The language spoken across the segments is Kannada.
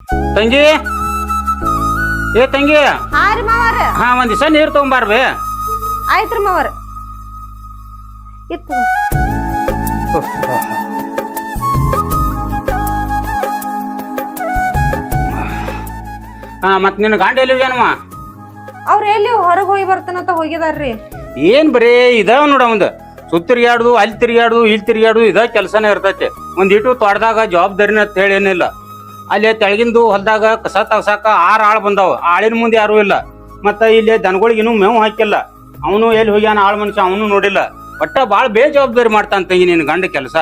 ತಂಗಿ ಏ ತಂಗಿ ಹಾ ರೀ ಮಾವಾರ. ಹಾ ಒಂದ್ ದಿವಸ ನೀರ್ ತಗೊಂಬಾರ್ಬೇ. ಆಯ್ತ್ರಿ ಮಾವಾರ. ಇತ್ತು ಹಾ ಮತ್ ನಿನ್ನ ಗಾಂಡ ಎಲ್ಲಿವೇನಮ್ಮ? ಅವ್ರ ಎಲ್ಲಿ ಹೊರಗೆ ಹೋಗಿ ಬರ್ತಾನಂತ ಹೋಗಿದಾರ್ರಿ. ಏನ್ ಬರೇ ಇದಾವ ನೋಡ ಒಂದು ಸುತ್ತಿರಿಗಾಡುದು ಅಲ್ಲಿ ತಿರ್ಗಾಡುದು ಇಲ್ಲಿ ತಿರ್ಗಾಡುದು ಇದ ಕೆಲಸನೇ ಇರ್ತೈತಿ. ಒಂದಿಟ್ಟು ತೋಟದಾಗ ಜವಾಬ್ದಾರಿನ ಅಂತ ಹೇಳಿ ಏನಿಲ್ಲ. ಅಲ್ಲಿ ತೆಳಗಿಂದು ಹೊಲದಾಗ ಕಸ ತಗ್ಸಾಕ 6 ಆಳ್ ಬಂದಾವ. ಆಳಿನ ಮುಂದೆ ಯಾರು ಇಲ್ಲ. ಮತ್ತ ಇಲ್ಲಿ ದನಗಳಿಗೆ ಇನ್ನೂ ಮೇವು ಹಾಕಿಲ್ಲ. ಅವನು ಎಲ್ಲಿ ಹೋಗ್ಯಾನ ಆಳ್ ಮನುಷ್ಯ ಅವನು ನೋಡಿಲ್ಲ. ಒಟ್ಟ ಬಾಳ ಬೇಜವಾಬ್ದಾರಿ ಮಾಡ್ತಾನ ತಂಗಿ ನಿನ್ ಗಂಡ ಕೆಲಸ.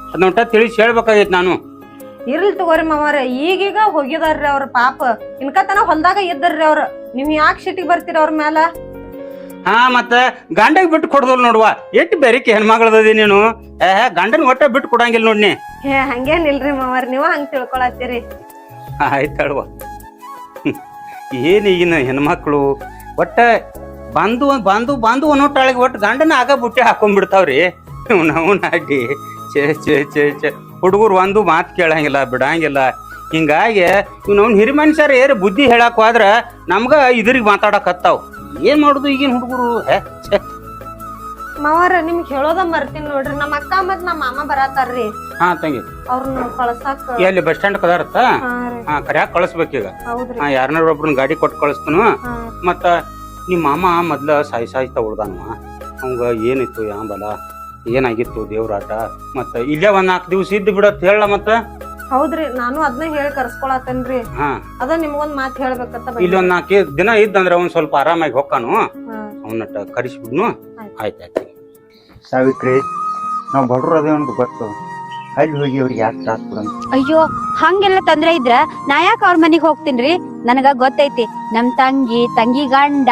ಅದನ್ನ ಒಟ್ಟ ತಿಳಿಸಿ ಹೇಳ್ಬೇಕಾಗೈತಿ ನಾನು. ಇರ್ಲಿ ತಗೋರಿ ಮಾವಾರ, ಈಗೀಗ ಹೋಗಿದಾರ್ರಿ ಅವ್ರ ಪಾಪ. ಇನ್ಕತನ ಹೊಲ್ದಾಗ ಇದ್ದಾರ್ರಿ ಅವ್ರ. ನೀವ್ ಯಾಕೆ ಸಿಟಿಗೆ ಬರ್ತೀರ ಅವ್ರ ಮ್ಯಾಲ? ಹಾ ಮತ್ತ ಗಂಡಗ್ ಬಿಟ್ಟು ಕೊಡದಲ್ ನೋಡುವ. ಎಷ್ಟು ಬೆರಿಕೆ ಹೆಣ್ಮಗಳದಿ ನೀನು. ಗಂಡನ್ ಒಟ್ಟ ಬಿಟ್ಟು ಕೊಡಂಗಿಲ್ಲ ನೋಡ್ನಿ. ಹಂಗೇನಿಲ್ರಿ ಮಾವಾರ, ನೀವ ಹಂಗ ತಿಳ್ಕೊಳತ್ತೀರಿ. ಆಯ್ತಲ್ವ. ಏನ್ ಈಗಿನ ಹೆಣ್ಮಕ್ಳು ಒಟ್ಟ ಬಂದು ಬಂದು ಬಂದು ಅನ್ನೋಟಾಳಿಗೆ ಒಟ್ಟು ಗಂಡನ ಆಗ ಬುಟ್ಟಿ ಹಾಕೊಂಡ್ಬಿಡ್ತಾವ್ರಿ. ನಾವು ನಾಡಿ ಚೇ ಚೇ ಚೇ ಚೇ ಹುಡುಗರು ಒಂದು ಮಾತು ಕೇಳಂಗಿಲ್ಲ ಬಿಡಂಗಿಲ್ಲ. ಹಿಂಗಾಗಿ ಇವ್ನವ್ನ ಹಿರಿ ಮನುಷ್ಯರು ಏರಿ ಬುದ್ಧಿ ಹೇಳಕ್ ಹೋದ್ರ ನಮ್ಗ ಇದ್ರಿಗೆ ಮಾತಾಡಕತ್ತಾವ್. ಏನ್ ಮಾಡುದು ಈಗಿನ ಹುಡುಗರು? ಮಾವಾರ ನಿಮ್ಗೆ ಹೇಳೋದ ಮರ್ತೀನಿ ನೋಡ್ರಿ. ನಮ್ಮ ಅಕ್ಕ ಮತ್ ನಮ್ಮ ಮಾಮ ಬರತಾರ್ರಿ. ಹಾ ತಂಗಿ ಅವ್ರನ್ನ ಕಳ್ಸಾಕ ಎಲ್ಲಿ ಬಸ್ ಸ್ಟ್ಯಾಂಡ್ ಕದಾರತ್ತ? ಹಾ ಕರ್ಯಾಕ ಕಳಿಸ್ಬೇಕೀಗ. ಹೌದ್ರಿ. ಹಾ ಯಾರನ್ನಾರ ಒಬ್ರನ್ನ ಗಾಡಿ ಕೊಟ್ಟು ಕಳಿಸ್ತಾನು. ಮತ್ತ ನಿಮ್ಮ ಮಾಮ ಮೊದ್ಲ ಸಾಯ್ತಾ ಉಳ್ದಾನವ. ಅವಂಗ ಏನಿತ್ತು ಯಾಂಬಲ ಏನಾಗಿತ್ತು ದೇವ್ರಾಟ. ಮತ್ತ ಇಲ್ಲೇ ಒಂದ್ 4 ದಿವ್ಸ ಇದ್ದು ಬಿಡತ್ ಹೇಳ. ಮತ್ತ ಹೌದ್ರಿ, ನಾನು ಅದನ್ನ ಹೇಳಿ ಕರ್ಸ್ಕೊಳತೇನ್ರಿ. ಹಾ ಅದ ನಿಮ್ಗೊಂದ್ ಮಾತು ಹೇಳ್ಬೇಕಂತ ಇಲ್ಲಿ ಒಂದ್ 4 ದಿನ ಇದ್ದಂದ್ರ ಅವ್ನ್ ಸ್ವಲ್ಪ ಆರಾಮಾಗಿ ಹೊಕ್ಕಾನು. ಅವನಟ್ಟ ಕರಿಸ್ಬಿಡ್ನು. ಆಯ್ತಾಯ್ತು. ಸಾವಿತ್ರಿ, ನಾವ್ ಬಡ್ರು ಅದೇ ಒಂದು ಗೊತ್ತು. ಅಲ್ಲಿ ಹೋಗಿ ಅವ್ರಿಗೆ ಯಾಕೆ ತ್ರಾಸ ಕೊಡಂತ? ಅಯ್ಯೋ ಹಂಗೆಲ್ಲ ತೊಂದ್ರೆ ಇದ್ರ ನಾ ಯಾಕೆ ಅವ್ರ ಮನಿಗ್ ಹೋಗ್ತೀನ್ರಿ? ನನಗ ಗೊತ್ತೈತಿ ನಮ್ ತಂಗಿ ಗಂಡ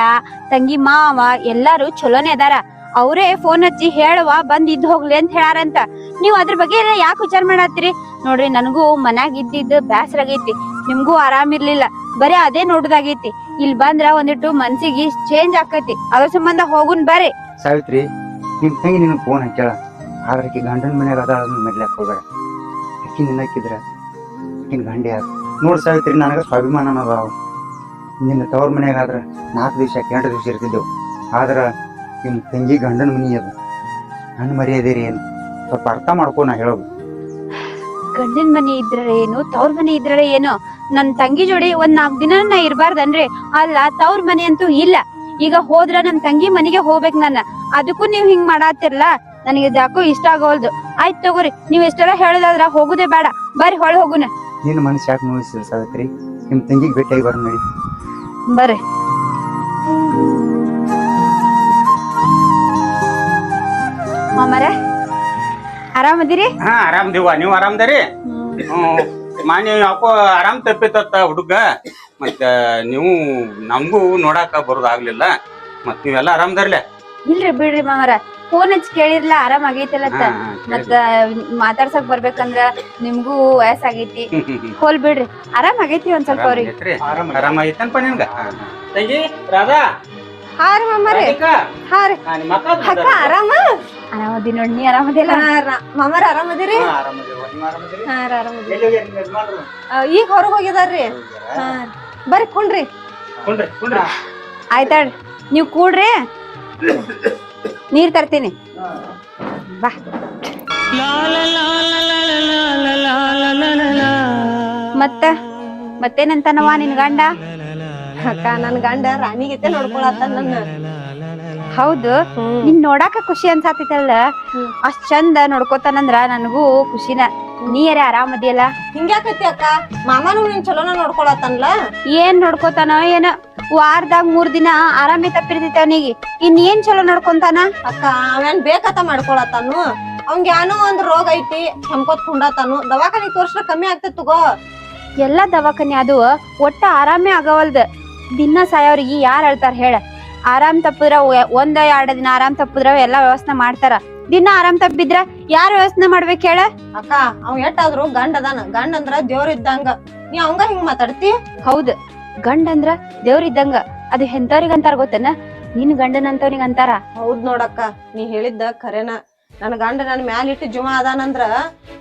ತಂಗಿ ಮಾವ ಎಲ್ಲಾರು ಚಲೋನೇ ಅದಾರ. ಅವರೇ ಫೋನ್ ಹಚ್ಚಿ ಹೇಳುವ ಬಂದ್ ಇದ್ ಹೋಗ್ಲಿ ಅಂತ ಹೇಳಾರಂತ. ನೀವ್ ಅದ್ರ ಬಗ್ಗೆ ಎಲ್ಲ ಯಾಕೆ ವಿಚಾರ ಮಾಡತ್ತೀರಿ? ನೋಡ್ರಿ, ನನಗೂ ಮನ್ಯಾಗ ಇದ್ದಿದ್ದು ಬ್ಯಾಸರ ಆಗೈತಿ. ನಿಮ್ಗೂ ಆರಾಮಿರ್ಲಿಲ್ಲ. ಬರೀ ಅದೇ ನೋಡುದಾಗೈತಿ. ಇಲ್ಲಿ ಬಂದ್ರ ಒಂದಿಟ್ಟು ಮನ್ಸಿಗೆ ಚೇಂಜ್ ಆಕೈತಿ. ಅದ್ರ ಸಂಬಂಧ ಹೋಗುನ್ ಬರ್ರಿ. ಸಾವಿತ್ರಿ, ನಿಮ್ ತಂಗಿ ನಿನ್ ಫೋನ್ ಹಚ್ಚಾಳ. ಆದ್ರೆ ಆಕಿ ಗಂಡನ ಮನ್ಯಾಗ ಅದ ಅದನ್ನ ಮೆಡ್ಲಾಕ್ ಹೋಗ್ಬೇಡ. ಆಕಿ ನಿನ್ನಕ್ಕಿದ್ರ ಆಕಿನ ಗಂಡ ಯಾರು ನೋಡ್ ಸಾವಿತ್ರಿ. ನನಗ ಸ್ವಾಭಿಮಾನ ಅದಾವ. ನಿನ್ನ ತವ್ರ ಮನ್ಯಾಗ ಆದ್ರ 4 ದಿವಸ 2 ದಿವಸ ಇರ್ತಿದ್ದೆವು. ಆದ್ರ ನಿಮ್ ತಂಗಿ ಗಂಡನ ಮನಿ ಅದು. ನನ್ನ ಮರ್ಯಾದೇರಿ ಏನು ಸ್ವಲ್ಪ ಅರ್ಥ ಮಾಡ್ಕೊ ನಾ ಹೇಳೋದು. ಗಂಡನ್ ಮನಿ ಇದ್ರ ಏನು ತವ್ರ ಮನಿ ಇದ್ರ ಏನು? ನನ್ ತಂಗಿ ಜೋಡಿ ಒಂದ್ 4 ದಿನ ನಾ ಇರ್ಬಾರ್ದನ್ರಿ? ಅಲ್ಲ, ತವ್ರ ಮನಿ ಅಂತೂ ಇಲ್ಲ. ಈಗ ಹೋದ್ರ ನಮ್ ತಂಗಿ ಮನಿಗೆ ಹೋಗ್ಬೇಕ್ ನನ್ನ. ಅದಕ್ಕೂ ನೀವ್ ಹಿಂಗ್ ಮಾಡಾತಿರ್ಲ, ನನಗೆ ಯಾಕೋ ಇಷ್ಟ ಆಗೋಲ್ದು. ಆಯ್ತ್ ತಗೋರಿ, ನೀವ್ ಎಷ್ಟೆಲ್ಲ ಹೇಳುದಾದ್ರ ಹೋಗುದೇ ಬೇಡ. ಬರ್ರಿ ಹೊಳ ಹೋಗುನ. ನಿನ್ನ ಮನಸ್ಸು ಯಾಕೆ ನೋಯಿಸಿದ ಸಾವಿತ್ರಿ? ನಿಮ್ ತಂಗಿಗೆ ಭೇಟಿಯಾಗಿ ಬರೋಣ ನಡಿ. ಬರ್ರಿ. ಮಾಮರ ಆರಾಮದಿರಿ? ಹಾ ಆರಾಮ್ದಿವ. ನೀವ್ ಆರಾಮ್ದಾರಿ? ಮಾನ್ಯ ಯಾಕೋ ಆರಾಮ್ ತಪ್ಪಿತ್ತ ಹುಡುಗ. ಮತ್ತ ನೀವು ನಮಗೂ ನೋಡಾಕ ಬರೋದಾಗ್ಲಿಲ್ಲ. ಮತ್ ನೀವೆಲ್ಲ ಆರಾಮ್ದಾರ್ಲೆ? ಇಲ್ರಿ ಬಿಡ್ರಿ ಮಾಮರ, ಫೋನ್ ಹಚ್ಚಿ ಕೇಳಿರ್ಲ ಆರಾಮ್ ಆಗೈತಿಲ್ಲ ಅಂತ. ಮತ್ತ ಮಾತಾಡ್ಸಕ್ ಬರ್ಬೇಕಂದ್ರ ನಿಮ್ಗೂ ವಯಸ್ಸಾಗೈತಿ. ಹೋಲ್ ಬಿಡ್ರಿ, ಆರಾಮ್ ಆಗೈತಿ ಒಂದ್ ಸ್ವಲ್ಪ ಅವ್ರಿಗೆ. ಆರಾಮ್ ಆಗೈತನ್ಪ ನಿನ್ಗ? ತಂಗಿ ರಾಧಾ. ಹಾ ರೀ ಮಾಮಾರಿ. ಹಾ ರೀ ಅಕ್ಕ, ಆರಾಮ? ಆರಾಮದಿ ನೋಡ್, ನೀ ಆರಾಮದಿಲ್ಲ? ಮಾಮಾರ ಆರಾಮದಿರಿ? ಹಾ ಆರಾಮದಿ. ಈಗ ಹೊರಗ್ ಹೋಗಿದಾರ್ರಿ. ಹಾ ಬರ್ರಿ ಕುಂಡ್ರಿ. ಆಯ್ತಾಳ್ರಿ, ನೀವ್ ಕೂಡ್ರಿ, ನೀರ್ ತರ್ತೀನಿ ಬಾ. ಮತ್ತೇನಂತಾನವ ನಿನ್ ಗಂಡ? ಅಕ್ಕ, ನನ್ ಗಂಡ ರಾಣಿಗೈತೆ ನೋಡ್ಕೊಳತ್ತ ನನ್ನ. ಹೌದು, ನಿನ್ ನೋಡಾಕ ಖುಷಿ ಅನ್ಸಾತಿತ್ತಲ್ಲ. ಅಷ್ಟ್ ಚಂದ ನೋಡ್ಕೋತಾನಂದ್ರ ನನಗೂ ಖುಷಿನ. ನೀರೇ ಆರಾಮದಿಯಲ್ಲ? ಹಿಂಗ್ಯಾಕೈತಿ ಅಕ್ಕ? ಮಾಮನು ನಿನ್ ಚಲೋನ ನೋಡ್ಕೊಳತ್ತನ್ಲ? ಏನ್ ನೋಡ್ಕೋತಾನೋ ಏನೋ, ವಾರದಾಗ 3 ದಿನ ಆರಾಮೇ ತಪ್ಪಿರ್ತೈತಿ ಅವನಿಗೆ. ಇನ್ ಏನ್ ಚಲೋ ನೋಡ್ಕೊಂತಾನ? ಅಕ್ಕ, ಅವೇನ್ ಬೇಕತ್ತ ಮಾಡ್ಕೊಳತ್ತಾನು. ಅವಂಗ ಏನೋ ಒಂದ್ ರೋಗ ಐತಿ, ಕೆಮ್ಕೋತ್ ಕುಂಡಾತಾನು. ದವಾಖಾನಿಗ್ ತೋರ್ಸ್ರ ಕಮ್ಮಿ ಆಗ್ತೈತಿ ತಗೋ. ಎಲ್ಲಾ ದವಾಖಾನೆ ಅದು ಒಟ್ಟ ಆರಾಮೇ ಆಗವಲ್ದ. ದಿನ ಸಾಯೋರಿಗೆ ಯಾರ್ ಹೇಳ್ತಾರ ಹೇಳ? ಆರಾಮ್ ತಪ್ಪಿದ್ರ 1-2 ದಿನ ಆರಾಮ್ ತಪ್ಪಿದ್ರ ಎಲ್ಲಾ ವ್ಯವಸ್ಥೆ ಮಾಡ್ತಾರ. ದಿನ ಆರಾಮ್ ತಪ್ಪಿದ್ರ ಯಾರ ವ್ಯವಸ್ಥೆ ಮಾಡ್ಬೇಕ್ ಹೇಳ? ಅಕ್ಕ, ಅವ್ ಎಷ್ಟಾದ್ರು ಗಂಡ ಅದಾನ. ಗಂಡ ಅಂದ್ರ ದೇವ್ರ ಇದ್ದಂಗ. ನೀ ಅವಂಗ ಹಿಂಗ್ ಮಾತಾಡ್ತಿ? ಹೌದ್, ಗಂಡ ಅಂದ್ರ ದೇವ್ರ ಇದ್ದಂಗ. ಅದು ಎಂತವ್ರಿಗ ಅಂತಾರ ಗೊತ್ತನ? ನಿನ್ ಗಂಡನಂತವ್ನಿಗ ಅಂತಾರ. ಹೌದ್ ನೋಡಕ್ಕ, ನೀ ಹೇಳಿದ್ದ ಖರೇನ. ನನ್ ಗಂಡ ನನ್ ಮ್ಯಾಲಿಟ್ಟು ಜೀವ ಅದಾನಂದ್ರ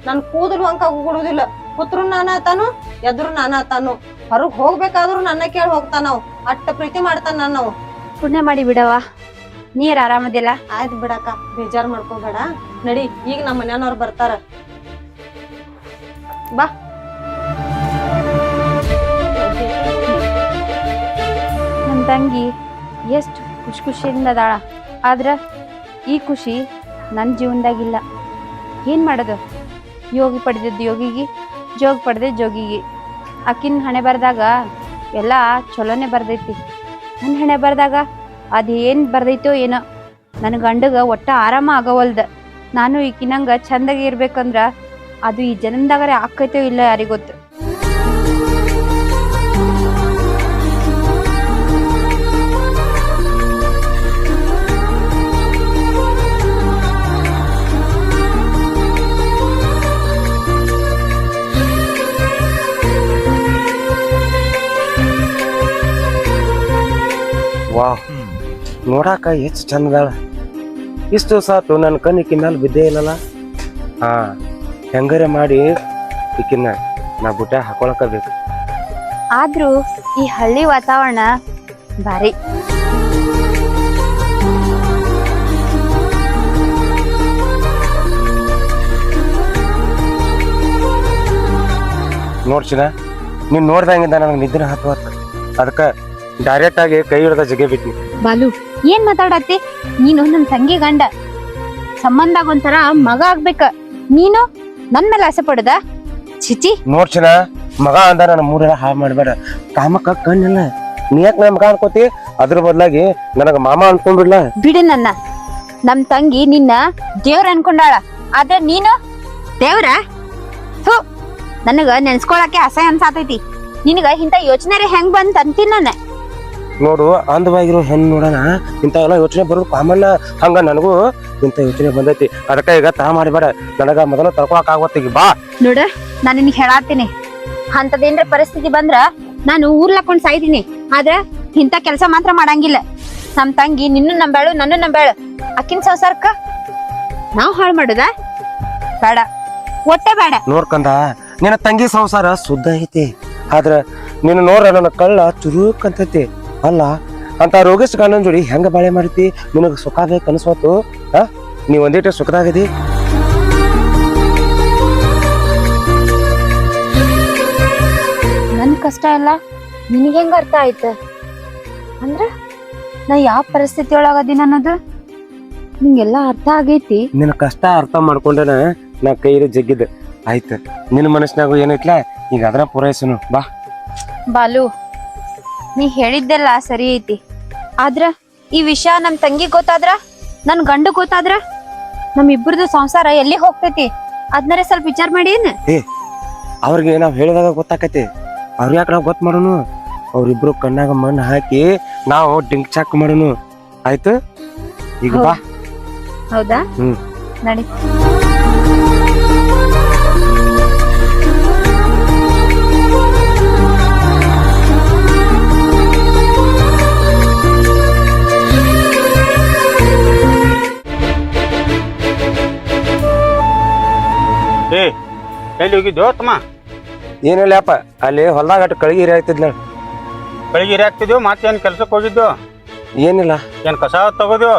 ನನ್ ಕೂದಲು ಅಂಕ ಉಗುಳುದಿಲ್ಲ. ಕೂತ್ರು ನಾನ ಆತಾನು ಎದ್ರು ನಾನ ಆತಾನು ಹೊರಗ್ ಹೋಗ್ಬೇಕಾದ್ರು ನನ್ನ ಕೇಳಿ ಹೋಗ್ತಾನವ್ ಅಟ್ಟ ಪ್ರೀತಿ ಮಾಡ್ತಾನ ನಾವು. ಪುಣ್ಯ ಮಾಡಿ ಬಿಡವ, ನೀರ್ ಆರಾಮದಿಲ್ಲ. ಆಯ್ತು ಬಿಡಕ್ಕ, ಬೇಜಾರ್ ಮಾಡ್ಕೋಬೇಡ. ನಡಿ, ಈಗ ನಮ್ಮ ಮನ್ಯಾನವ್ರು ಬರ್ತಾರ. ಬಾ. ನನ್ ತಂಗಿ ಎಷ್ಟು ಖುಷಿಯಿಂದ ಅದಾಳ, ಆದ್ರ ಈ ಖುಷಿ ನನ್ನ ಜೀವನದಾಗಿಲ್ಲ. ಏನ್ ಮಾಡೋದು? ಯೋಗಿ ಪಡೆದಿದ್ದು ಯೋಗಿಗೆ, ಜೋಗ್ ಪಡೆದ ಜೋಗಿಗೆ. ಆಕಿನ ಹಣೆ ಬರ್ದಾಗ ಎಲ್ಲ ಚಲೋನೆ ಬರ್ದೈತಿ. ನನ್ನ ಹಣೆ ಬರ್ದಾಗ ಅದೇನ್ ಬರ್ದೈತೋ ಏನೋ, ನನ್ನ ಗಂಡಗ ಒಟ್ಟ ಆರಾಮ ಆಗವಲ್ದ. ನಾನು ಈಕಿನಂಗ ಚಂದಾಗಿ ಇರ್ಬೇಕಂದ್ರ ಅದು ಈ ಜನ್ಮದಾಗರೆ ಆಕೈತೋ ಇಲ್ಲ ಯಾರಿಗೊತ್ತು. ವಾ, ನೋಡಾಕ ಎಷ್ಟು ಚಂದದಾಳ. ಇಷ್ಟು ಸಾತು ನನ್ನ ಕಣ್ಣು ಈಕಿನ ಮೇಲೆ ಬಿದ್ದೇ ಇಲ್ಲಲ್ಲ. ಹಾ, ಹೆಂಗಾರೆ ಮಾಡಿ ಈಕಿನ ನಾ ಬುಟ್ಟ ಹಾಕೊಳಕ ಬೇಕು. ಆದ್ರೂ ಈ ಹಳ್ಳಿ ವಾತಾವರಣ ಭಾರಿ. ನೋಡ್ಸಿನ ನೀನ್ ನೋಡ್ದಂಗಿಂದ ನನಗೆ ನಿದ್ರೆ ಹತ್ತು ಅದಕ್ಕ ಡೈರೆಕ್ಟ್ ಆಗಿ ಕೈ ಹಿಡ್ದ ಜಗೆ ಬಿಟ್ನಿ. ಬಾಲು, ಏನ್ ಮಾತಾಡತ್ತಿ ನೀನು? ನನ್ ತಂಗಿ ಗಂಡ ಸಂಬಂಧ ಒಂಥರ ಮಗ ಆಗ್ಬೇಕ, ನೀನು ನನ್ ಮೇಲೆ ಆಸೆ ಪಡುದ? ಚಿಚಿ, ನೋಡ್ಸಿನ ಮಗ ಅಂದ ನನ್ನ ಮೂರೆಲ್ಲ ಹಾಳು ಮಾಡ್ಬೇಡ. ಕಾಮಕ್ಕ ಕಣ್ಣಿಲ್ಲ, ನೀ ಯಾಕೆ ನನ್ನ ಮಗ ಅನ್ಕೋತಿ? ಅದ್ರ ಬದಲಾಗಿ ನನಗ ಮಾಮ ಅನ್ಕೊಂಡ್ಬಿಡ್ಲ. ಬಿಡು ನನ್ನ. ನಮ್ ತಂಗಿ ನಿನ್ನ ದೇವ್ರ ಅನ್ಕೊಂಡಾಳ, ಆದ್ರೆ ನೀನು ದೇವ್ರ? ಥು, ನನಗ ನೆನ್ಸ್ಕೊಳಕ್ಕೆ ಅಸಹ್ಯ ಅನ್ಸಾತೈತಿ. ನಿನಗ ಇಂತ ಯೋಚನೆ ಹೆಂಗ್ ಬಂತ ಅಂತೀನಿ ನಾನು. ನೋಡು, ಅಂದವಾಗಿರೋ ಹೆಣ್ಣು ನೋಡೋಣ ಇಂಥವೆಲ್ಲ ಯೋಚನೆ ಬರೋದು ಕಾಮನ್ನ. ಹಂಗ ನನಗೂ ಇಂಥ ಯೋಚನೆ ಬಂದೈತಿ. ಅದಕ್ಕ ಈಗ ತಾ ಮಾಡಬೇಡ, ನನಗ ಮೊದಲು ತಡ್ಕೊಳಕ್ ಆಗೋತ್ತಿಗೆ ಬಾ. ನೋಡ, ನಾನು ನಿನಗೆ ಹೇಳಾತೀನಿ, ಅಂತದೇನ್ರ ಪರಿಸ್ಥಿತಿ ಬಂದ್ರ ನಾನು ಊರ್ಲಾಕೊಂಡ್ ಸಾಯ್ತೀನಿ. ಆದ್ರ ಇಂಥ ಕೆಲಸ ಮಾತ್ರ ಮಾಡಂಗಿಲ್ಲ. ನಮ್ ತಂಗಿ ನಿನ್ನೂ ನಂಬ್ಯಾಳು, ನನ್ನ ನಂಬ್ಯಾಳು. ಅಕ್ಕಿನ ಸಂಸಾರಕ್ಕ ನಾವ್ ಹಾಳು ಮಾಡುದ ಬೇಡ, ಒಟ್ಟೆ ಬೇಡ. ನೋಡ್ಕಂದ, ನಿನ್ನ ತಂಗಿ ಸಂಸಾರ ಶುದ್ಧ ಐತಿ, ಆದ್ರ ನಿನ್ನ ನೋಡ್ರ ನನ್ನ ಕಳ್ಳ ಚುರುಕ್ ಅಂತೈತಿ. ಅಲ್ಲ, ಅಂತ ರೋಗಿಸ್ ಗಂಡನ ಜೋಡಿ ಹೆಂಗ ಬಾಳೆ ಮಾಡ್ತಿ? ನಿನಗ ಸುಖ ಬೇಕು ಅನ್ಸೋತು? ನೀ ಒಂದಿಟ್ಟು ಸುಖದಾಗದಿ? ನನ್ ಕಷ್ಟ ಎಲ್ಲ ನಿನಗೆ ಹೆಂಗ ಅರ್ಥ ಆಯ್ತ? ಅಂದ್ರ ನಾ ಯಾವ ಪರಿಸ್ಥಿತಿ ಒಳಗದೀನಿ ಅನ್ನೋದು ನಿಂಗೆಲ್ಲ ಅರ್ಥ ಆಗೈತಿ. ನಿನ್ನ ಕಷ್ಟ ಅರ್ಥ ಮಾಡ್ಕೊಂಡನ ನಾ ಕೈಲಿ ಜಗ್ಗಿದ್ದ. ಆಯ್ತ, ನಿನ್ನ ಮನಸ್ಸಿನಾಗು ಏನೈತ್ಲ, ಈಗ ಅದನ್ನ ಪೂರೈಸನು ಬಾ. ಬಾಲು, ನೀ ಹೇಳಿದ್ದೆಲ್ಲ ಸರಿ ಐತಿ, ಆದ್ರ ಈ ವಿಷಯ ನಮ್ ತಂಗಿ ಗೊತ್ತಾದ್ರ, ನನ್ ಗಂಡು ಗೊತ್ತಾದ್ರ, ನಮ್ ಇಬ್ಬರದು ಸಂಸಾರ ಎಲ್ಲಿ ಹೋಗ್ತೈತಿ? ಅದ್ನಾರೆ ಸ್ವಲ್ಪ ವಿಚಾರ ಮಾಡಿ. ಅವ್ರಿಗೆ ನಾವ್ ಹೇಳಿದಾಗ ಗೊತ್ತಾಕೈತಿ, ಅವ್ರ ಯಾಕೆ ನಾವ್ ಗೊತ್ತ ಮಾಡೋನು? ಅವ್ರಿಬ್ರು ಕಣ್ಣಾಗ ಮಣ್ಣು ಹಾಕಿ ನಾವು ಡಿಂಕ್ ಚಾಕ್ ಮಾಡೋನು. ಆಯ್ತು, ಈಗ ಬಾ. ಹೌದಾ? ನಡಿ. ಏ, ಎಲ್ಲಿ ಹೋಗಿದ್ದೋ ತಮ್ಮ? ಏನಿಲ್ಲಪ್ಪ, ಅಲ್ಲಿ ಹೊಲ್ದಾಗ ಅಟ್ಟು ಕಳಗಿರಿ ಆಗ್ತಿದ್ಲ. ಬೆಳಿಗ್ಗೆ ಹಾಕ್ತಿದ್ವು, ಮತ್ತೇನು ಕೆಲ್ಸಕ್ಕೆ ಹೋಗಿದ್ದು? ಏನಿಲ್ಲ, ಏನು ಕಸ ತಗೋದು?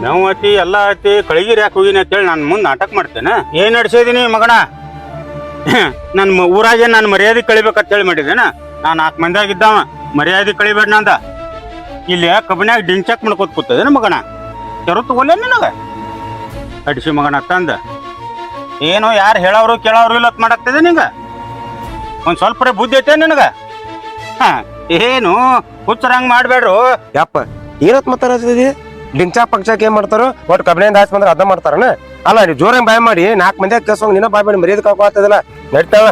ಮೇವು ಐತಿ, ಎಲ್ಲ ಐತಿ, ಕಳಿಗಿರಿ ಯಾಕೆ ಹೋಗಿನಿ ಅಂತೇಳಿ ನಾನು ಮುಂದೆ ನಾಟಕ ಮಾಡ್ತೇನೆ. ಏನು ನಡ್ಸಿದೀನಿ ಮಗಣ? ನನ್ನ ಊರಾಗೆ ನಾನು ಮರ್ಯಾದೆ ಕಳಿಬೇಕಂತ ಹೇಳಿ ಮಾಡಿದ್ದೇನ? ನಾನು 4 ಮಂದಿಯಾಗಿದ್ದಾವ, ಮರ್ಯಾದೆ ಕಳಿಬೇಡ ನಂದ. ಇಲ್ಲಿ ಕಬ್ಬನ್ಯಾಗ ಡಿಂಚಾಕ್ ಮಾಡ್ಕೋತ ಕೂತದೇನ ಮಗಣ? ಕೆರು ತಗೋಲ್ಲ ನಿನಗ ಅಡಿಸಿ ಮಗಣ ತಂದ. ಏನೋ ಯಾರು ಹೇಳೋರು ಕೇಳೋರು ಇಲ್ಲ ಮಾಡಾಕ್ತಿದೆ ನಿಂಗ? ಒಂದು ಸ್ವಲ್ಪ ಬುದ್ಧಿ ಐತೆ ನಿನಗ? ಏನು ಹುಚ್ಚರಂಗ್ ಮಾಡ್ಬೇಡ್ರು ಯಪ್ಪ. ಏನತ್ ಮಾತಾಡ್ತಿದಿ? ಡಿಂಚಾ ಪಕ್ಷಾಕ್ ಏನ್ ಮಾಡ್ತಾರೋ? ಒಟ್ಟು ಕಬ್ಬಿನಿಂದ ಹಾಕಿ ಬಂದ್ರೆ ಅದ ಮಾಡ್ತಾರನ? ಅಲ್ಲ, ನೀವು ಜೋರಂಗ್ ಬಾಯ್ ಮಾಡಿ 4 ಮಂದಿ ಕೆಲ್ಸ ನಿನ್ನ ಬಾಯ್ ಮಾಡಿ ಮರ್ಯಾದೆ ಕಾಕೋತದಿಲ್ಲ. ನಡಿತಾವ.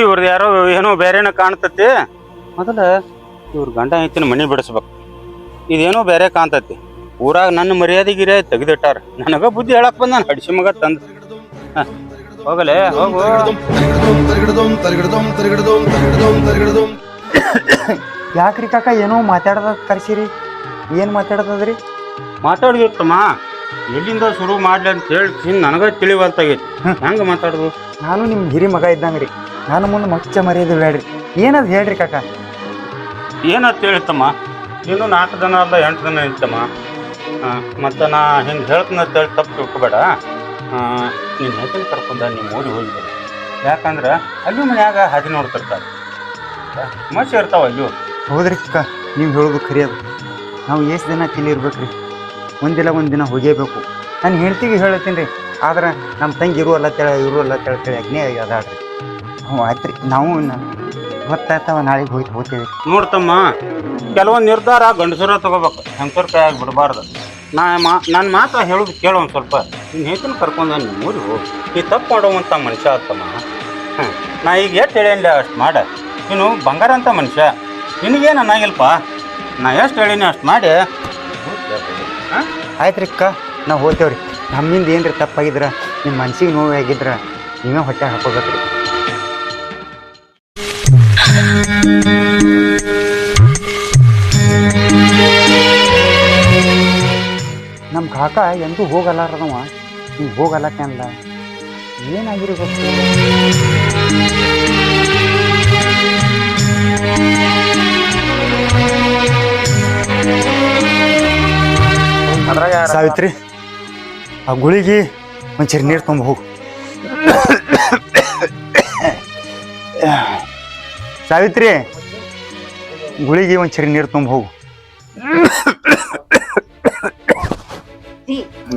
ಇವ್ರದ್ದು ಯಾರೋ ಏನೋ ಬೇರೆನ ಕಾಣ್ತತಿ. ಮೊದಲ ಇವ್ರ ಗಂಡ ಐತಿನ ಮನಿ ಬಿಡಿಸ್ಬೇಕು. ಇದೇನೋ ಬೇರೆ ಕಾಣ್ತತಿ. ಊರಾಗ ನನ್ನ ಮರ್ಯಾದೆ ಗಿರ್ಯ ತೆಗೆದಿಟ್ಟಾರ. ನನಗ ಬುದ್ಧಿ ಹೇಳಕ್ ಬಂದ ನಾನು ಹಡಿಸಿ ಮಗ ತಂದ. ಹೋಗಲೇ ಹೋಗು. ಯಾಕ್ರಿ ಕಾಕ ಏನೋ ಮಾತಾಡದ ಕರ್ಸಿರಿ? ಏನ್ ಮಾತಾಡತದ್ರಿ? ಮಾತಾಡಿದಿರ್ತಮ್ಮ, ಎಲ್ಲಿಂದ ಶುರು ಮಾಡ್ಲಿ ಅಂತ ಹೇಳಿ ನನಗ ತಿಳಿವಲ್ತಾಗೈತಿ. ಹೆಂಗ ಮಾತಾಡುದು? ನಾನು ನಿಮ್ಮ ಹಿರಿ ಮಗ ಇದ್ದಂಗ್ರಿ. ನಾನು ಮುಂದೆ ಮಚ್ಚ ಮರ್ಯಾದೆ ಬೇಡ್ರಿ. ಏನದು ಹೇಳ್ರಿ ಕಾಕ? ಏನಂತ ಹೇಳಿತ್ತಮ್ಮ, ನೀನು 4 ದಿನ ಅಲ್ಲ 8 ದಿನ ಇತ್ತಮ್ಮ. ಮತ್ತು ನಾ ಹಿಂಗೆ ಹೇಳ್ತೀನಿ ಅಂತ ಹೇಳಿ ತಪ್ಪು ತಿಳ್ಕೊಬೇಡ. ನೀನು ಹೆಸರು ಕರ್ಕೊಂಡ ನಿಮ್ಮ ಊರಿಗೆ ಹೋಗಿದ್ದೆ. ಯಾಕಂದ್ರೆ ಅಲ್ಲಿ ಮನ್ಯಾಗ ಹಾದಿ ನೋಡ್ತಿರ್ತಾರೆ, ಸಮಸ್ಯೆ ಇರ್ತಾವ ಅಲ್ಲೂ. ಹೌದ್ರಿ ಕಾಕ, ನೀವು ಹೇಳೋದು ಖರಿ ಅದು. ನಾವು ಎಷ್ಟು ದಿನ ತಿಳಿ ಇರ್ಬೇಕ್ರಿ? ಒಂದಿಲ್ಲ ಒಂದಿನ ಹೋಗೇಬೇಕು. ನಾನು ಹೆಂಡ್ತಿಗೆ ಹೇಳತ್ತೀನಿ ರೀ. ಆದ್ರೆ ನಮ್ಮ ತಂಗಿ ಇರು ಅಲ್ಲ ತೇಳಿ ಅಗ್ನೇ ಅದಾಳ್ರಿ. ಹ್ಞೂ ಆಯ್ತು ರೀ, ನಾವು ಗೊತ್ತಾಯ್ತವ ನಾಳೆಗೆ ಹೋಗ್ತೇವೆ. ನೋಡ್ತಮ್ಮ, ಕೆಲವೊಂದು ನಿರ್ಧಾರ ಗಂಡಸರ ತಗೋಬೇಕು, ಹೆಂಗಸರ ಕೈಯಾಗಿ ಬಿಡಬಾರ್ದು. ನನ್ನ ಮಾತ್ರ ಹೇಳೋದು ಕೇಳೋ ಒಂದು ಸ್ವಲ್ಪ. ನೀನು ಹೇಳ್ತೀನಿ ಕರ್ಕೊಂಡು ನಿಮ್ಮ ಊರಿಗೆ ಹೋಗಿ. ಈ ತಪ್ಪು ಮಾಡುವಂಥ ಮನುಷ್ಯ ಆಗ್ತಮ್ಮ. ನಾ ಈಗ ಎಷ್ಟು ಹೇಳಿಲ್ಲ ಅಷ್ಟು ಮಾಡ. ನೀನು ಬಂಗಾರ ಅಂತ ಮನುಷ್ಯ, ನಿನಗೇನು ಅನ್ನಂಗಿಲ್ಲಪ್ಪ. ನಾ ಎಷ್ಟು ಹೇಳೀನಿ ಅಷ್ಟು ಮಾಡಿ. ಆಯ್ತು ರೀ ಅಕ್ಕ, ನಾವು ಹೋಗ್ತೇವ್ರಿ. ನಮ್ಮಿಂದ ಏನ್ರಿ ತಪ್ಪಾಗಿದ್ರ, ನಿಮ್ಮ ಮನ್ಸಿಗೆ ನೋವು ಆಗಿದ್ರ ನೀವೇ ಹೊಟ್ಟೆ ಹಾಕೋಬೇಕ್ರಿ. ನಮ್ಮ ಕಾಕ ಎಂದೂ ಹೋಗಲ್ಲಾರದವ, ನೀವು ಹೋಗಲ್ಲಕ್ಕೆ ಅಂದ. ಏನಾಗಿರ್ಬೇಕು? ಸಾವಿತ್ರಿ, ಆ ಗುಳಿಗೆ ಒಂಚೂರು ನೀರು ತುಂಬ ಹೋಗು. ಸಾವಿತ್ರಿ, ಗುಳಿಗೆ ಒಂಚೂರು ನೀರು ತುಂಬ ಹೋಗು.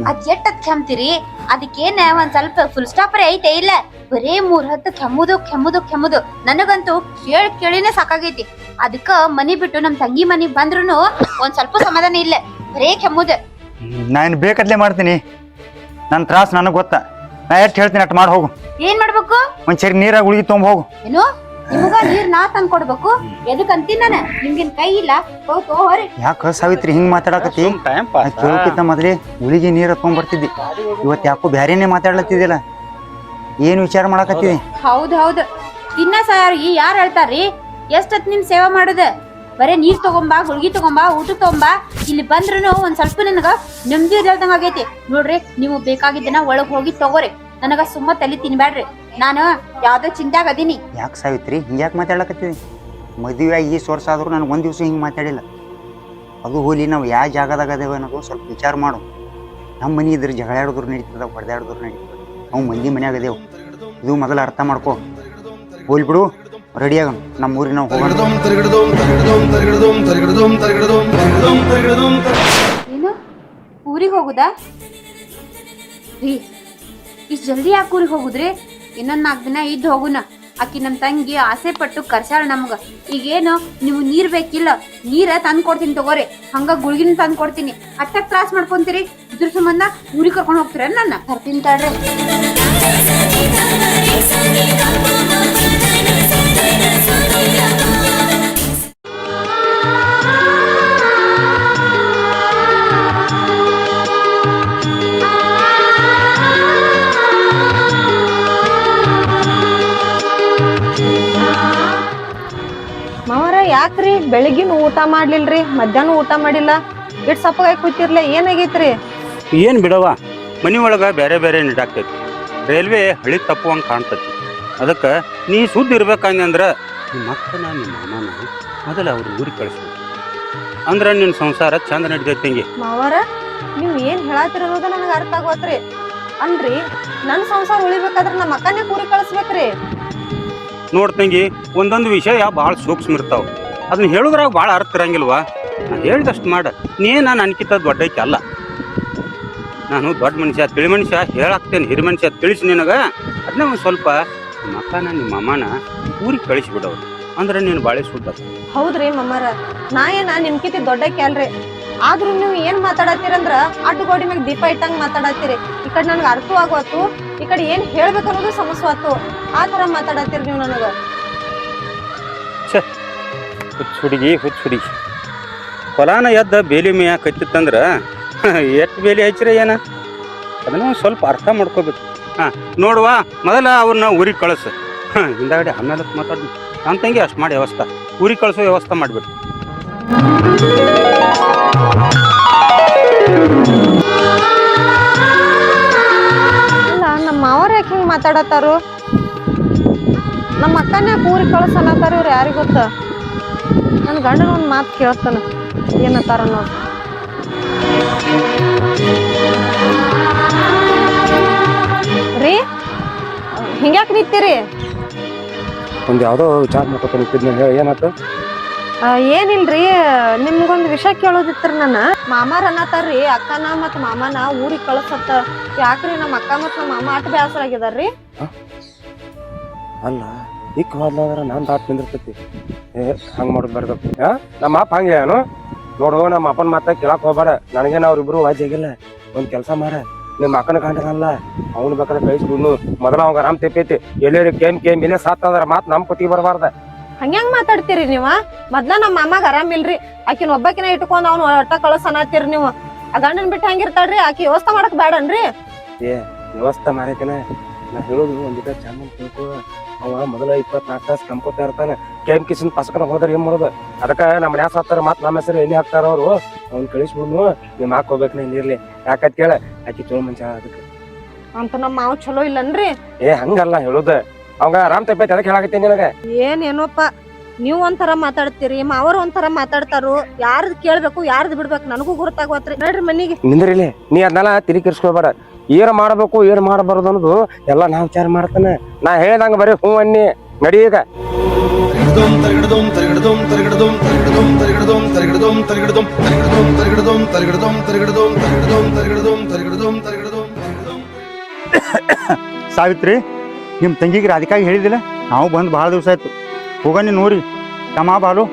ಅದ್ ಎಟ್ಟದ್ ಕೆಮ್ತೀರಿ? ಅದಕ್ಕೇನ ಒಂದ್ ಸ್ವಲ್ಪ ಫುಲ್ ಸ್ಟಾಪರ್ ಐತೆ ಇಲ್ಲ? ಬರೇ 3 ಹೊತ್ತು ಕೆಮ್ಮುದು. ನನಗಂತೂ ಕೇಳಿನೇ ಸಾಕಾಗೈತಿ. ಅದಕ್ಕ ಮನಿ ಬಿಟ್ಟು ನಮ್ ತಂಗಿ ಮನಿ ಬಂದ್ರುನು ಒಂದ್ ಸ್ವಲ್ಪ ಸಮಾಧಾನ ಇಲ್ಲ, ಬರೇ ಕೆಮ್ಮುದು. ನಾನು ಬೇಕಟ್ಲೆ ಮಾಡ್ತೀನಿ. ನನ್ನ ತ್ರಾಸ ನನಗೆ ಗೊತ್ತಾ. ನಾ ಎಷ್ಟು ಹೇಳ್ತೀನಿ ಅಷ್ಟು ಮಾಡಿ ಹೋಗು. ಏನ್ ಮಾಡ್ಬೇಕು? ಒಂಚೂರು ನೀರಾಗ ಗುಳಿಗೆ ತೊಗೊಂಡು ಹೋಗು. ಏನು ನಿಮಗ ನೀರ್ ನಾ ತಂದ್ ಕೊಡ್ಬೇಕು? ಎದಕ್ಕಂತೀನಿ ನಾನು? ನಿಮ್ಗೇನ್ ಕೈ ಇಲ್ಲ? ಹೋರಿ. ಯಾಕ ಸಾವಿತ್ರಿ ಹಿಂಗ್ ಮಾತಾಡಕತ್ತಿ? Time pass. ಕೇಳೋಕ್ಕಿಂತ ಮೊದಲೇ ಗುಳಿಗೆ ನೀರು ತೊಗೊಂಡ್ಬರ್ತಿದ್ದಿ. ಇವತ್ತು ಯಾಕೋ ಬ್ಯಾರೇನೆ ಮಾತಾಡ್ಲತ್ತಿದ್ದಿಲ್ಲ. ಏನು ವಿಚಾರ ಮಾಡಕತ್ತಿದಿ? ಹೌದು ತಿನ್ನ ಸಾರಿಗೆ ಯಾರು ಹೇಳ್ತಾರ್ರಿ? ಎಷ್ಟೊತ್ ನಿಮ್ ಸೇವೆ ಮಾಡುದ? ಬರೇ ನೀರ್ ತಗೊಂಬಾ, ಗುಳ್ಗಿ ತಗೊಂಬಾ, ಊಟ ತಗೊಂಬಾ. ಇಲ್ಲಿ ಬಂದ್ರೂ ಒಂದ್ ಸ್ವಲ್ಪ ನನಗ ನೆಮ್ಮದಿ ಇಲ್ದಂಗ ಆಗೈತಿ. ನೋಡ್ರಿ, ನೀವು ಬೇಕಾಗಿದ್ದನ ಒಳಗ್ ಹೋಗಿ ತಗೋರಿ. ನನಗ ಸುಮ್ಮ ತಲೆ ತಿನ್ಬ್ಯಾಡ್ರಿ. ನಾನು ಯಾವ್ದೋ ಚಿಂತ್ಯಾಗ ಅದೀನಿ. ಯಾಕೆ ಸಾವಿತ್ರಿ ಹಿಂಗ್ಯಾಕೆ ಮಾತಾಡ್ಲಕತ್ತಿದಿ? ಮದುವೆ ಈ ವರ್ಷ ಆದ್ರೂ ನಾನು ಒಂದ್ ದಿವ್ಸ ಹಿಂಗೆ ಮಾತಾಡಿಲ್ಲ. ಅದು ಹೋಲಿ, ನಾವು ಯಾವ ಜಾಗದಾಗ ಅದೇವ ಅನ್ನೋದು ಸ್ವಲ್ಪ ವಿಚಾರ ಮಾಡು. ನಮ್ಮ ಮನೆ ಇದ್ರೆ ಜಗಳ ಆಡೋದ್ರು ನಡೀತದ, ಹೊಡೆದಾಡೋದ್ರು ನಡೀತದ. ನಾವು ಮಂದಿ ಮನ್ಯಾಗ ಅದೇವು. ಇದು ಮೊದಲು ಅರ್ಥ ಮಾಡ್ಕೊ. ಹೋಲ್ ಬಿಡು, ರೆಡಿ ಆಗೋಣ, ನಮ್ಮ ಊರಿಗೆ ನಾವು ಹೋಗೋಣ. ಏನು ಊರಿಗೆ ಹೋಗುದಾ ರೀ? ಇಷ್ಟು ಜಲ್ದಿ ಯಾಕೆ ಊರಿಗೆ ಹೋಗುದ್ರಿ? ಇನ್ನೊಂದ್ 4 ದಿನ ಇದ್ದು ಹೋಗುನ. ಆಕಿ ನಮ್ ತಂಗಿ ಆಸೆ ಪಟ್ಟು ಕರ್ಸಾಳ ನಮ್ಗ. ಈಗೇನು ನೀವು ನೀರ್ ಬೇಕಿಲ್ಲ, ನೀರ ತಂದ್ ಕೊಡ್ತೀನಿ ತಗೋರಿ. ಹಂಗ ಗುಳ್ಗಿನ ತಂದ್ ಕೊಡ್ತೀನಿ. ಅಟ್ಟ ತ್ರಾಸ್ ಮಾಡ್ಕೊಂತೀರಿ, ಇದ್ರ ಸಂಬಂಧ ಊರಿಗೆ ಕರ್ಕೊಂಡು ಹೋಗ್ತೀರ? ನನ್ನ ತರ್ತೀನಿ ತಡ್ರಿ. ಮಾವರ ಯಾಕ್ರಿ ಬೆಳಿಗ್ಗಿನ ಊಟ ಮಾಡ್ಲಿಲ್ರಿ, ಮಧ್ಯಾಹ್ನ ಊಟ ಮಾಡಿಲ್ಲ, ಇಟ್ ಸಪ್ಪಗಾಗಿ ಕೂತಿರ್ಲ? ಏನಾಗೈತ್ರಿ? ಏನು ಬಿಡವ, ಮನೆ ಒಳಗೆ ಬೇರೆ ಬೇರೆ ನಿಡಾಕ್ತೈತಿ. ರೈಲ್ವೆ ಹಳಿ ತಪ್ಪುವಂಗೆ ಕಾಣ್ತೈತಿ. ಅದಕ್ಕೆ ನೀ ಸುದ್ದಿ ಇರ್ಬೇಕಂದ್ರೆ ನಿಮ್ಮ ಅಕ್ಕನ ನಿಮ್ಮ ಮಾಮನ ಮೊದಲು ಅವ್ರ ಊರಿಗೆ ಕಳಿಸ್ಬೇಕು. ಅಂದ್ರೆ ನಿನ್ನ ಸಂಸಾರ ಚಂದ ನಡಿತೈತಿ. ಮಾವರ, ನೀವ್ ಏನ್ ಹೇಳತ್ತಿರೋದು ನನಗೆ ಅರ್ಥ ಆಗೋತ್ರಿ. ಅಲ್ರಿ, ನನ್ನ ಸಂಸಾರ ಉಳಿಬೇಕಾದ್ರೆ ನಮ್ಮ ಅಕ್ಕನೇ ಕೂರಿ ಕಳಿಸ್ಬೇಕ್ರಿ. ನೋಡ್ತಂಗಿ, ಒಂದೊಂದು ವಿಷಯ ಭಾಳ ಸೂಕ್ಷ್ಮ ಇರ್ತಾವ. ಅದನ್ನ ಹೇಳುದ್ರಾಗ ಭಾಳ ಅರ್ಥ ಇರಂಗಿಲ್ವಾ? ನಾನು ಹೇಳಿದಷ್ಟು ಮಾಡ. ನಾನು ಅನ್ಕಿತ ದೊಡ್ಡೈತಿ ಅಲ್ಲ. ನಾನು ದೊಡ್ಡ ಮನುಷ್ಯ, ತಿಳಿ ಮನುಷ್ಯ ಹೇಳಾಕ್ತೇನೆ. ಹಿರಿ ಮನುಷ್ಯ ತಿಳಿಸಿ ನಿನಗೆ ಅದನ್ನ ಒಂದು ಸ್ವಲ್ಪ ನಿಮ್ಮ ಅಕ್ಕನ ನಿಮ್ಮ ಅಮ್ಮನ ಊರಿಗೆ ಕಳಿಸಿಬಿಡವ್ರು. ಅಂದ್ರೆ ನೀನು ಬಾಳೆ ಸುದ್ದ. ಹೌದ್ರಿ ಮಮ್ಮರ, ನಾ ಏನ ನಿಮ್ಕಿತಿ ದೊಡ್ಡಕ್ಕೆ ಅಲ್ರಿ. ಆದ್ರೂ ನೀವು ಏನ್ ಮಾತಾಡತ್ತೀರಂದ್ರ ಅಡ್ಡ ಗೋಡಿ ಮ್ಯಾಗ ದೀಪ ಇಟ್ಟಂಗ್ ಮಾತಾಡತ್ತೀರಿ. ಈ ಕಡೆ ನನ್ಗೆ ಅರ್ಥವಾಗೋತು, ಈ ಕಡೆ ಏನ್ ಹೇಳ್ಬೇಕು ಅನ್ನೋದು ಸಮಸ್ವಾತು. ಆ ತರ ಮಾತಾಡತ್ತೀರಿ ನೀವು ನನಗ. ಹುಡುಗಿ ಹೊಲಾನ ಎದ್ದ ಬೇಲಿ ಮೇಯ ಕತ್ತಿತ್ತಂದ್ರ ಎಷ್ಟು ಬೇಲಿ ಹಚ್ಚಿರ ಏನ? ಅದನ್ನ ಸ್ವಲ್ಪ ಅರ್ಥ ಮಾಡ್ಕೋಬೇಕು. ನೋಡುವ, ಮೊದಲ ಅವ್ರನ್ನ ಊರಿಗೆ ಕಳಿಸು. ಹಿಂದಾಗಡೆ ಆಮೇಲೆ ಮಾತಾಡ್ದು. ನನ್ನ ತಂಗಿ ಅಷ್ಟು ಮಾಡಿ ವ್ಯವಸ್ಥೆ, ಊರಿಗೆ ಕಳಿಸೋ ವ್ಯವಸ್ಥೆ ಮಾಡಿಬಿಟ್ಟು. ಮಾತಾಡತ್ತಾರು. ನಮ್ಮ ಅಕ್ಕನ ಊರಿಗೆ ಕಳ್ಸನತ್ತಾರ ಇವ್ರು ಯಾರಿಗ್ ಗೊತ್ತ. ನನ್ನ ಗಂಡನ ಒಂದ್ ಮಾತು ಕೇಳ್ತಾನ ಏನತ್ತಾರ ನೋಡ್. ರೀ ಹಿಂಗ್ಯಾಕ್ ನಿಂತೀರಿ? ಒಂದ್ ಯಾವ್ದೋ ವಿಚಾರ ಮಾಡ್ಕೊತ ನಿಂತಿದ್ನ, ಹೇಳಿ ಏನಾಯ್ತು? ಏನಿಲ್ರಿ, ನಿಮ್ಗೊಂದ್ ವಿಷಯ ಕೇಳೋದಿತ್ರಿ. ನನ್ನ ಮಾಮಾರ ಅನ್ನತಾರ್ರಿ ಅಕ್ಕನ ಮತ್ ಮಾಮನ ಊರಿಗೆ ಕಳ್ಸತ್ತ. ಯಾಕ್ರಿ ನಮ್ಮ ಅಕ್ಕ ಮತ್ ನಮ್ಮ ಮಾಮ ಆಟ ಬ್ಯಾಸರ ಆಗಿದಾರ್ರಿ. ಅಲ್ಲ ಇಕ್ ಹೋದ್ಲಾದ್ರ ನಾನ್ ದಾಟ್ ನಿಂದಿರ್ತೈತಿ. ಹಂಗ್ ಮಾಡೋದ್ ಬರ್ಬೇಕು. ನಮ್ಮ ಅಪ್ಪ ಹಂಗೆ ಏನು ನೋಡು, ನಮ್ಮ ಅಪ್ಪನ ಮಾತ ಕೇಳಕ್ ಹೋಗ್ಬೇಡ. ನನಗೇನ ಅವ್ರಿಬ್ರು ವಾಜಿಯಾಗಿಲ್ಲ. ಒಂದ್ ಕೆಲ್ಸ ಮಾಡ, ನಿಮ್ಮ ಅಕ್ಕನ ಗಂಡನಲ್ಲ ಅವ್ನು ಬೇಕಾದ್ರೆ ಕಳಿಸ್ಬಿಡ್ನು. ಮೊದಲ ಅವಾಗ ಆರಾಮ್ ತೆಪ್ಪೈತಿ. ಎಲ್ಲೇರಿ ಕೇಮ್ ಇಲ್ಲೇ ಸಾತ್ತಂದ್ರ ಮಾತ್ ನಮ್ ಕೊಟ್ಟಿಗೆ ಬರಬಾರ್ದ. ಹಂಗ್ಯಾಂಗ್ ಮಾತಾಡ್ತೀರಿ ನೀವ? ಮೊದ್ಲ ನಮ್ಮ ಮಾಮಾಗ ಆರಾಮಿಲ್ರಿ, ಆಕಿನ ಒಬ್ಬಕಿನ ಇಟ್ಕೊಂಡ್ ಅವ್ನು ಒಟ್ಟ ಕಳ್ಸನತ್ತೀರಿ ನೀವು. ಆ ಗಂಡನ್ ಬಿಟ್ಟು ಹೆಂಗಿರ್ತಾಳ್ರಿ? ಆಕಿ ವ್ಯವಸ್ಥೆ ಮಾಡಕ್ ಬೇಡನ್ರಿ? ವ್ಯವಸ್ಥೆ ಮಾಡೈತೇನ? ನಾ ಹೇಳುದು ಒಂದಿಟ ಚಂದ ತಿಳ್ಕೊ. ಅವ ಮೊದಲ 24 ತಾಸು ಕಂಪೋತ ಇರ್ತಾನ. ಕೇಮ್ ಕಿಸಿನ ಪಸಕನ ಹೋದ್ರ ಏನ್ ಮಾಡೋದು? ಅದಕ್ಕ ನಮ್ಮ ಮನ್ಯಾಗ ಸಾತ್ತಾರ ಮಾತ್ ನಮ್ಮ ಹೆಸರು ಎಲ್ಲಿ ಹಾಕ್ತಾರ ಅವ್ರು. ಅವ್ನ್ ಕಳಿಸ್ಬಿಡ್ನು. ನಿಮ್ ಹಾಕೋಬೇಕ್ ನೀನ್ ಇರ್ಲಿ. ಯಾಕತ್ ಕೇಳ, ಆಕಿ ಚಲೋ ಮನುಷ್ಯ ಅದಕ್ಕೆ ಅಂತ ನಮ್ಮ ಮಾವ ಚಲೋ ಇಲ್ಲನ್ರಿ? ಹಂಗಲ್ಲ ಹೇಳುದ, ಅವಂಗ ಆರಾಮ್ ತಪ್ಪೈತಿ. ಅದಕ್ಕೆ ಹೇಳಾಕತ್ತೀನಿ ನಿನಗ. ಏನೇನೋಪ್ಪ, ನೀವ್ ಒಂಥರ ಮಾತಾಡ್ತೀರಿ, ಮಾವರು ಒಂಥರ ಮಾತಾಡ್ತಾರು. ಯಾರ್ದ್ ಕೇಳ್ಬೇಕು ಯಾರ್ದ್ ಬಿಡ್ಬೇಕು ನನಗೂ ಗುರುತಾಗೋತ್ರಿ. ನೋಡ್ರಿ ಮನಿಗೆ ನಿಂದ್ರಿಲಿ, ನೀ ಅದನ್ನೆಲ್ಲ ತಿರಿ ಕೆರ್ಸ್ಕೊಳ್ಬೇಡ. ಏನ್ ಮಾಡ್ಬೇಕು ಏನ್ ಮಾಡಬಾರ್ದು ಅನ್ನೋದು ಎಲ್ಲ ನಾ ವಿಚಾರ ಮಾಡ್ತಾನೆ. ನಾ ಹೇಳ್ದಂಗ ಬರೀ ಹೂ ಅನ್ನಿ ನಡಿ ಈಗ. ಸಾವಿತ್ರಿ, ನಿಮ್ಮ ತಂಗಿಗೆ ರಾಧಿಕಾಗಿ ಹೇಳಿದಿಲ್ಲ, ನಾವು ಬಂದು ಭಾಳ ದಿವಸ ಆಯ್ತು. ಹೋಗನಿ ನೋಡ್ರಿ ತಮ್ಮ ಬಾಲು,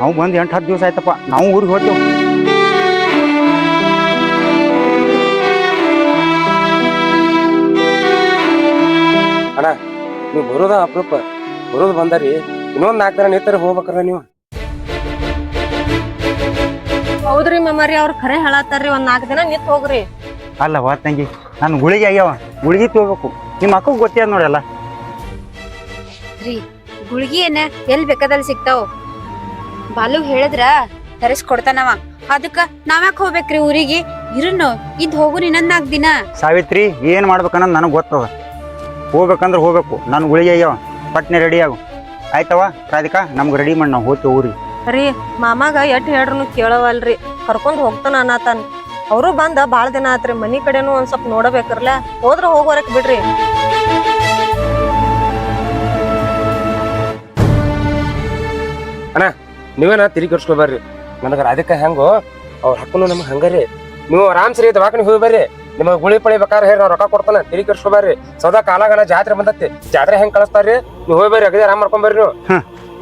ನಾವು ಬಂದು 8-10 ದಿವಸ ಆಯ್ತಪ್ಪ. ನಾವು ಊರಿಗೆ ಹೋಗ್ತೇವೆ. ಅಣ್ಣ, ನೀವು ಬರೋದ ಅಪ್ರೂಪ, ಬರೋದು ಬಂದಾರಿ. ಇನ್ನೊಂದ್ 4 ದಿನ ನಿಂತರ ಹೋಗ್ಬೇಕ್ರ ನೀವು. ಹೌದ್ರಿ ಮಾಮಾರಿ, ಅವ್ರ ಖರೆ ಹೇಳತ್ತಾರ್ರಿ. ಒಂದ್ 4 ದಿನ ನಿಂತ್ ಹೋಗ್ರಿ. ಅಲ್ಲವಾ ತಂಗಿ, ನಾನು ಗುಳಿಗೆ ಆಗ್ಯಾವ, ಗುಳಿಗೆ ತಗೋಬೇಕು. ನಿಮ್ಮ ಅಕ್ಕಗೆ ಗೊತ್ತೇ ಅದ ನೋಡಲ್ಲ. ರೀ ಗುಳ್ಗಿ ಏನ ಎಲ್ ಬೇಕಾದಲ್ಲಿ ಸಿಗ್ತಾವ. ಬಾಲು ಹೇಳಿದ್ರ ತರಿಸ್ಕೊಡ್ತಾನವ. ಅದಕ್ಕ ನಾವ್ಯಾಕ್ ಹೋಗ್ಬೇಕ್ರಿ ಊರಿಗೆ? ಇರುನು ಇದ್ ಹೋಗು ಇನ್ನೊಂದ್ 4 ದಿನ. ಸಾವಿತ್ರಿ, ಏನು ಮಾಡ್ಬೇಕನ್ನೋದು ನನಗೆ ಗೊತ್ತದ. ಹೋಗ್ಬೇಕಂದ್ರೆ ಹೋಗ್ಬೇಕು. ನಾನು ಗುಳಿಗೆ ಆಗ್ಯಾವ, ಪಟ್ನೆ ರೆಡಿ ಆಗು. ಆಯ್ತವ ರಾಧಿಕಾ, ನಮ್ಗೆ ರೆಡಿ ಮಾಡಿ ನಾವು ಹೋಗ್ತೇವೆ ಊರಿಗೆ. ರೀ ಮಾಮಾಗ ಎಟ್ ಹೇಳ್ರು ಕೇಳವಲ್ರಿ, ಕರ್ಕೊಂಡ್ ಹೋಗ್ತಾನ ಅನ್ನತಾನ. ಅವರು ಬಂದ ಬಾಳ ದಿನ ಆತ್ರಿ. ಮನಿ ಕಡೆನು ಒಂದ್ ಸ್ವಲ್ಪ ನೋಡಬೇಕ್ರಲ್ಲ. ಹೋದ್ರ ಹೋಗೋರಕ್ ಬಿಡ್ರಿ. ಅಣ್ಣ, ನೀವೇನ ತಿರಿ ಕೆರ್ಸ್ಕೊಬರ್ರಿ. ನನಗ ರಾಧಿಕಾ ಹೆಂಗೋ ಅವ್ರ ಹಕ್ಕನು ನಮ್ಗೆ ಹಂಗಾರಿ. ನೀವು ಆರಾಮ್ ಸರಿ ದವಾಖಾನೆ ಹೋಗಿ ಬರ್ರಿ. ನಿಮಗೆ ಗುಳಿ ಪಳಿ ಬೇಕಾದ್ರೆ ಹೇಳಿ ನಾವು ರೊಕ್ಕ ಕೊಡ್ತಾನೆ. ತಿರಿ ಕೆರ್ಸ್ಕೊಬರ್ರಿ. ಸದಾ ಕಾಲಾಗಣ ಜಾತ್ರೆ ಬಂದತ್ತಿ. ಜಾತ್ರೆ ಹೆಂಗ್ ಕಳಿಸ್ತಾರ್ರಿ? ನೀವು ಹೋಗಿ ಬರ್ರಿ, ಅಗದಿ ಆರಾಮ್ ಮಾಡ್ಕೊಂಬರ್ರಿ ನೀವು.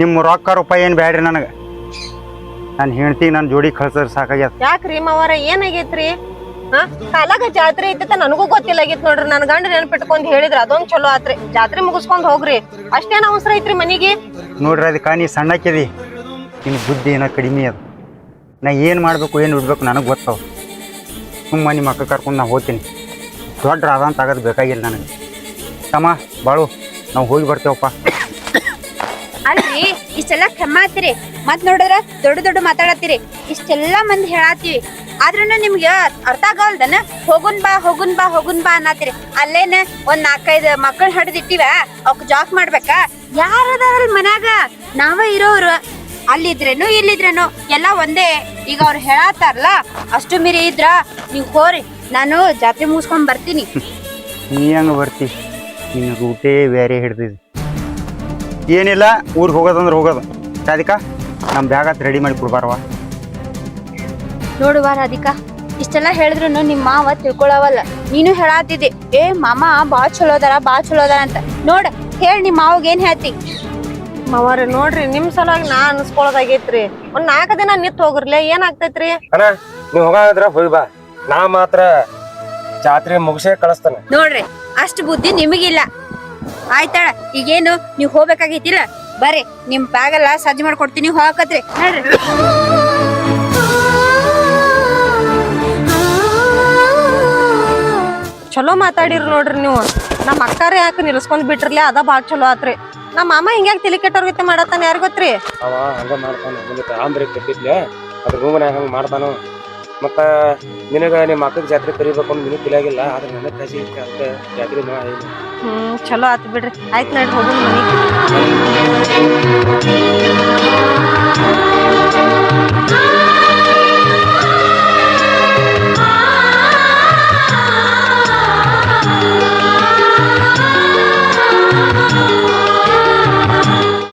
ನಿಮ್ಮ ರೊಕ್ಕ ರೂಪಾಯಿ ಏನು ಬ್ಯಾಡ್ರಿ ನನಗೆ. ನಾನು ಹೆಂಡ್ತಿ ನನ್ನ ಜೋಡಿ ಕಳ್ಸರ್ ಸಾಕಾಗ್ಯದ. ಯಾಕ್ರಿ ಮಾವಾರ ಏನಾಗೈತ್ರಿ? ಕಾಲಾಗ ಜಾತ್ರೆ ಐತಿ ನನಗೂ ಗೊತ್ತಿಲ್ಲಾಗಿತ್ ನೋಡ್ರಿ. ನನ್ ಗಂಡ ನೆನ್ಪಿಟ್ಕೊಂಡ್ ಹೇಳಿದ್ರ ಅದೊಂದ್ ಚಲೋ ಆತ್ರಿ. ಜಾತ್ರೆ ಮುಗಿಸ್ಕೊಂಡ್ ಹೋಗ್ರಿ, ಅಷ್ಟೇನ ಅವಸರ ಐತ್ರಿ ಮನಿಗೆ? ನೋಡ್ರಿ ಅದಕ್ಕೆ ನೀ ಸಣ್ಣಕ್ಕಿದಿ, ನಿನ್ನ ಬುದ್ಧಿ ಏನೋ ಕಡಿಮೆ ಅದು. ನಾ ಏನು ಮಾಡ್ಬೇಕು ಏನು ಬಿಡ್ಬೇಕು ನನಗೆ ಗೊತ್ತವ. ಸುಮ್ಮ ನಿಮ್ಮ ಅಕ್ಕ ಕರ್ಕೊಂಡು ನಾ ಹೋಗ್ತೀನಿ. ದೊಡ್ಡ ರಾಧ ಅಂತ ಆಗೋದು ಬೇಕಾಗಿಲ್ಲ ನನಗೆ. ತಮ್ಮ ಬಾಳು, ನಾವು ಹೋಗಿ ಬರ್ತೇವಪ್ಪ. ಅಲ್ರಿ ಇಷ್ಟೆಲ್ಲ ಕ್ಷಮ ಆತಿರಿ, ಮತ್ ನೋಡಿದ್ರ ದೊಡ್ಡ ದೊಡ್ಡ ಮಾತಾಡತ್ತೀರಿ. ಇಷ್ಟೆಲ್ಲಾ ಮಂದಿ ಹೇಳಾತಿವಿ, ಆದ್ರೂನು ನಿಮ್ಗೆ ಅರ್ಥ ಆಗಲ್ದನ? ಹೋಗುನ್ ಬಾ ಅನ್ನತ್ತೀರಿ. ಅಲ್ಲೇನ ಒಂದ್ 4-5 ಮಕ್ಕಳು ಹಡ್ದಿಟ್ಟಿವ, ಅವಕ್ ಜಾಕ್ ಮಾಡ್ಬೇಕಾ? ಯಾರದಾರಲ್ ಮನ್ಯಾಗ? ನಾವ ಇರೋರು. ಅಲ್ಲಿದ್ರೇನು ಇಲ್ಲಿದ್ರೇನು ಎಲ್ಲಾ ಒಂದೇ. ಈಗ ಅವ್ರು ಹೇಳತ್ತಾರಲ್ಲ, ಅಷ್ಟು ಮೀರಿ ಇದ್ರ ನೀವ್ ಹೋರಿ, ನಾನು ಜಾತ್ರೆ ಮುಗಿಸ್ಕೊಂಡ್ ಬರ್ತೀನಿ. ನೀ ಹಂಗೆ ಬರ್ತಿ? ನಿನ್ನ ರೂಟೇ ಬೇರೆ ಹಿಡ್ದಿದ್ದು. ಏನಿಲ್ಲ, ಊರಿಗೆ ಹೋಗೋದಂದ್ರೆ ಹೋಗೋದು. ರಾಧಿಕಾ, ನಮ್ಮ ಬ್ಯಾಗ್ ಹತ್ತು ರೆಡಿ ಮಾಡಿ ಕೊಡ್ಬಾರವ. ನೋಡುವ ರಾಧಿಕಾ, ಇಷ್ಟೆಲ್ಲ ಹೇಳಿದ್ರು ನಿಮ್ ಮಾವ ತಿಳ್ಕೊಳವಲ್ಲ. ನೀನು ಹೇಳಾತಿದ್ದಿ, ಏ ಮಾಮ ಬಾಳ್ ಚಲೋ ಅದಾರ ಅಂತ. ನೋಡ್ ಹೇಳಿ ನಿಮ್ ಮಾವಗ್ ಏನ್ ಹೇಳ್ತಿ? ಮಾವಾರ ನೋಡ್ರಿ, ನಿಮ್ ಸಲುವಾಗಿ ನಾ ಅನ್ಸ್ಕೊಳೋದಾಗೈತ್ರಿ. ಒಂದ್ 4 ದಿನ ನಿಂತ್ ಹೋಗ್ರಲೆ, ಏನಾಗ್ತೈತ್ರಿ? ಅಣ್ಣ, ನೀವು ಹೋಗಾದ್ರ ಹೋಗಿ ಬಾ. ನಾ ಮಾತ್ರ ಜಾತ್ರೆ ಮುಗಿಸೇ ಕಳಿಸ್ತಾನೆ. ನೋಡ್ರಿ, ಅಷ್ಟು ಬುದ್ಧಿ ನಿಮಗಿಲ್ಲ. ಆಯ್ತಾಳ, ಈಗೇನು ನೀವ್ ಹೋಗ್ಬೇಕಾಗೈತಿಲ್ಲ, ಬರ್ರಿ ನಿಮ್ ಬ್ಯಾಗೆಲ್ಲ ಸಜ್ಜು ಮಾಡ್ಕೊಡ್ತೀನಿ, ಹೋಗಕತ್ರಿ ನೋಡ್ರಿ. ಚಲೋ ಮಾತಾಡಿರಿ ನೋಡ್ರಿ ನೀವು. ನಮ್ಮ ಅಕ್ಕಾರೆ ಯಾಕೆ ನಿಲ್ಸ್ಕೊಂಡ್ ಬಿಟ್ರಲ್ಲ, ಅದ ಬಾಳ್ ಚಲೋ ಆತ್ರಿ. ನಮ್ಮ ಮಾಮ ಹಿಂಗ್ಯಾಕ್ ತಿಳಿ ಕೆಟ್ಟವ್ರಿಗೆ ಮಾಡತ್ತಾನ ಯಾರು ಗೊತ್ತ್ರಿ? ಅವ ಹಂಗ ಮಾಡ್ತಾನ. ಆಂಬ್ರಿ ಕೆಟ್ಟಿದ್ಲೆ ಅದ್ರ ರೂಮನ್ಯಾಗ ಹಂಗ ಮಾಡ್ತಾನು. ಮತ್ತ ನಿನಗ ನಿಮ್ಮ ಅಕ್ಕಗ್ ಜಾತ್ರೆ ಕರಿಬೇಕು ಅಂತ ನಿನಗ್ ತಿಳಿಯಾಗಿಲ್ಲ ಆದ್ರೆ ನನಗ್ ಕಾಜಿ ಐತೆ ಅಂತ ಜಾತ್ರೆ ಚಲೋ ಆತ್ ಬಿಡ್ರಿ ಆಯ್ತ್ ನಡ್ರಿ ಹೋಗುನ್ ಮನಿಗ್.